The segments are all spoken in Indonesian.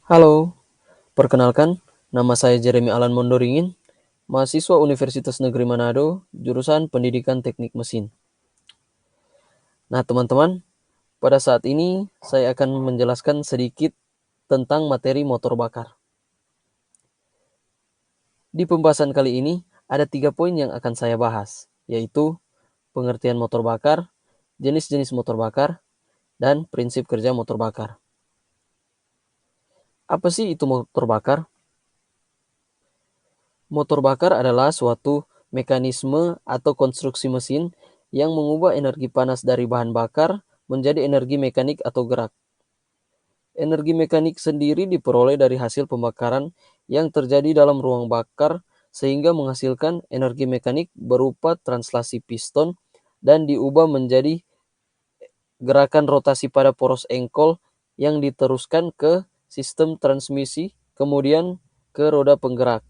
Halo, perkenalkan, nama saya Jeremy Alan Mondoringin, mahasiswa Universitas Negeri Manado, jurusan Pendidikan Teknik Mesin. Nah, teman-teman, pada saat ini saya akan menjelaskan sedikit tentang materi motor bakar. Di pembahasan kali ini, ada 3 poin yang akan saya bahas, yaitu pengertian motor bakar, jenis-jenis motor bakar, dan prinsip kerja motor bakar. Apa sih itu motor bakar? Motor bakar adalah suatu mekanisme atau konstruksi mesin yang mengubah energi panas dari bahan bakar menjadi energi mekanik atau gerak. Energi mekanik sendiri diperoleh dari hasil pembakaran yang terjadi dalam ruang bakar sehingga menghasilkan energi mekanik berupa translasi piston dan diubah menjadi gerakan rotasi pada poros engkol yang diteruskan ke sistem transmisi, kemudian ke roda penggerak.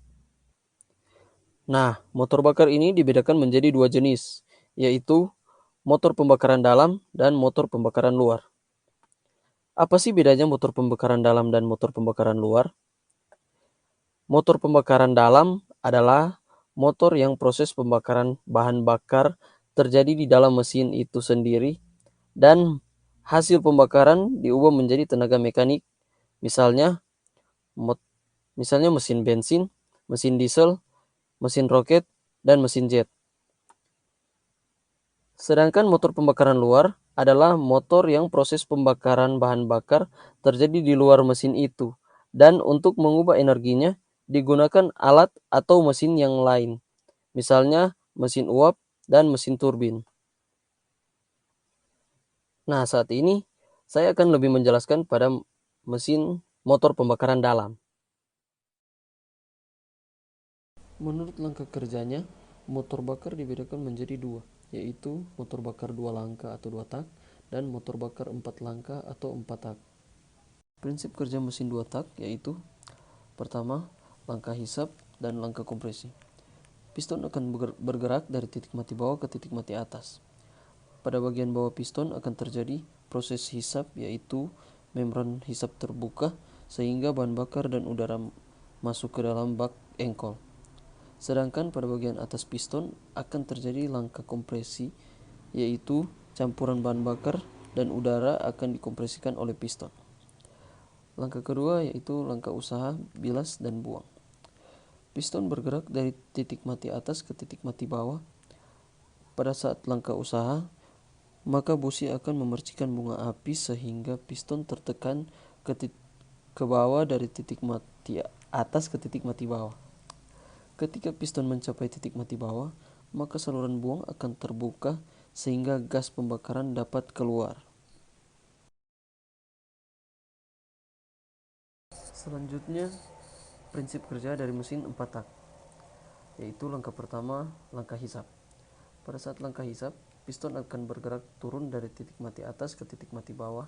Nah, motor bakar ini dibedakan menjadi 2 jenis, yaitu motor pembakaran dalam dan motor pembakaran luar. Apa sih bedanya motor pembakaran dalam dan motor pembakaran luar? Motor pembakaran dalam adalah motor yang proses pembakaran bahan bakar terjadi di dalam mesin itu sendiri dan hasil pembakaran diubah menjadi tenaga mekanik, misalnya misalnya mesin bensin, mesin diesel, mesin roket, dan mesin jet. Sedangkan motor pembakaran luar adalah motor yang proses pembakaran bahan bakar terjadi di luar mesin itu, dan untuk mengubah energinya digunakan alat atau mesin yang lain, misalnya mesin uap dan mesin turbin. Nah, saat ini saya akan lebih menjelaskan pada mesin motor pembakaran dalam. Menurut langkah kerjanya, motor bakar dibedakan menjadi dua, yaitu motor bakar 2 langkah atau 2 tak dan motor bakar 4 langkah atau 4 tak. Prinsip kerja mesin 2 tak yaitu pertama, langkah hisap dan langkah kompresi. Piston akan bergerak dari titik mati bawah ke titik mati atas. Pada bagian bawah piston akan terjadi proses hisap, yaitu membran hisap terbuka sehingga bahan bakar dan udara masuk ke dalam bak engkol. Sedangkan pada bagian atas piston akan terjadi langkah kompresi, yaitu campuran bahan bakar dan udara akan dikompresikan oleh piston. Langkah kedua yaitu langkah usaha, bilas, dan buang. Piston bergerak dari titik mati atas ke titik mati bawah. Pada saat langkah usaha, maka busi akan memercikan bunga api sehingga piston tertekan ke bawah dari titik mati atas ke titik mati bawah. Ketika piston mencapai titik mati bawah, maka saluran buang akan terbuka sehingga gas pembakaran dapat keluar. Selanjutnya, prinsip kerja dari mesin 4 tak, yaitu langkah pertama, langkah hisap. Pada saat langkah hisap, piston akan bergerak turun dari titik mati atas ke titik mati bawah.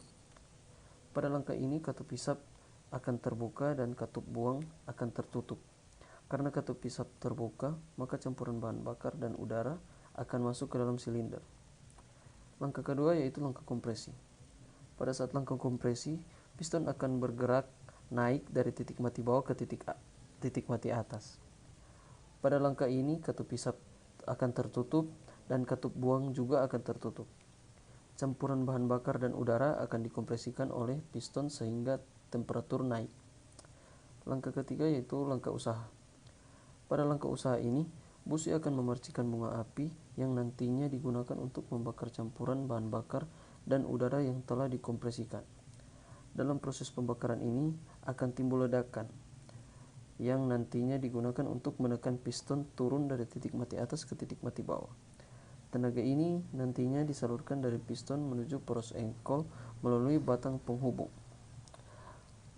Pada langkah ini, katup hisap akan terbuka dan katup buang akan tertutup. Karena katup hisap terbuka, maka campuran bahan bakar dan udara akan masuk ke dalam silinder. Langkah kedua yaitu langkah kompresi. Pada saat langkah kompresi, piston akan bergerak naik dari titik mati bawah ke titik mati atas. Pada langkah ini, katup hisap akan tertutup dan katup buang juga akan tertutup. Campuran bahan bakar dan udara akan dikompresikan oleh piston sehingga temperatur naik. Langkah ketiga yaitu langkah usaha. Pada langkah usaha ini, busi akan memercikan bunga api yang nantinya digunakan untuk membakar campuran bahan bakar dan udara yang telah dikompresikan. Dalam proses pembakaran ini akan timbul ledakan yang nantinya digunakan untuk menekan piston turun dari titik mati atas ke titik mati bawah. Tenaga ini nantinya disalurkan dari piston menuju poros engkol melalui batang penghubung.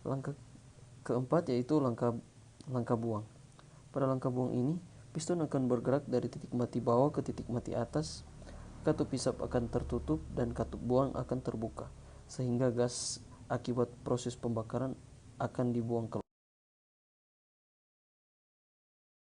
Langkah keempat yaitu langkah buang. Pada langkah buang ini, piston akan bergerak dari titik mati bawah ke titik mati atas. Katup hisap akan tertutup dan katup buang akan terbuka, sehingga gas akibat proses pembakaran akan dibuang keluar.